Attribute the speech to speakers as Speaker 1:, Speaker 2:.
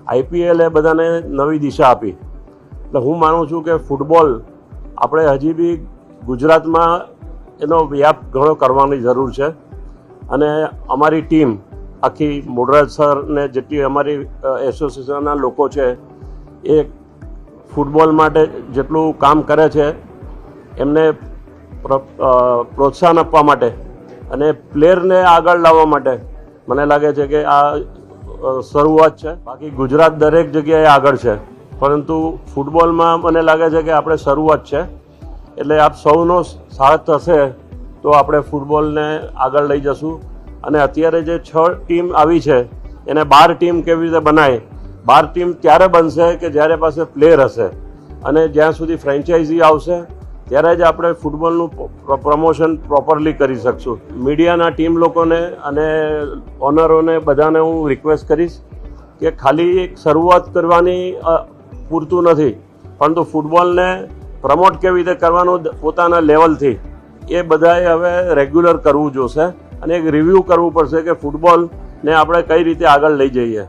Speaker 1: IPL એ બધાને નવી દિશા આપી. એટલે હું માનું છું કે ફૂટબોલ આપણે હજી બી ગુજરાતમાં એનો વ્યાપ ઘણો કરવાની જરૂર છે. અને અમારી ટીમ આખી મોડરાજ સર ને જેટલી અમારી એસોસિએશનના લોકો છે એ ફૂટબોલ માટે જેટલું કામ કરે છે એમને પ્રોત્સાહન આપવા માટે અને પ્લેયરને આગળ લાવવા માટે મને લાગે છે કે આ શરૂઆત છે. બાકી ગુજરાત દરેક જગ્યાએ આગળ છે, પરંતુ ફૂટબોલમાં મને લાગે છે કે આપણે શરૂઆત છે. એટલે આપ સૌનો સાથ હશે તો આપણે ફૂટબોલને આગળ લઈ જશું. અને અત્યારે જે 6 ટીમ આવી છે એને 12 ટીમ કેવી રીતે બનાય? 12 ટીમ ત્યારે બનશે કે જ્યારે પાસે પ્લેયર હશે, અને જ્યાં સુધી ફ્રેન્ચાઇઝી આવશે ત્યારે જ આપણે ફૂટબોલનું પ્રમોશન પ્રોપરલી કરી શકશું. મીડિયાના ટીમ લોકોને અને ઓનરોને બધાને હું રિક્વેસ્ટ કરીશ કે ખાલી એક શરૂઆત કરવાની પૂરતું નથી, પરંતુ ફૂટબોલને પ્રમોટ કેવી રીતે કરવાનું પોતાના લેવલથી એ બધાએ હવે રેગ્યુલર કરવું જોશે અને એક રિવ્યૂ કરવું પડશે કે ફૂટબોલને આપણે કઈ રીતે આગળ લઈ જઈએ.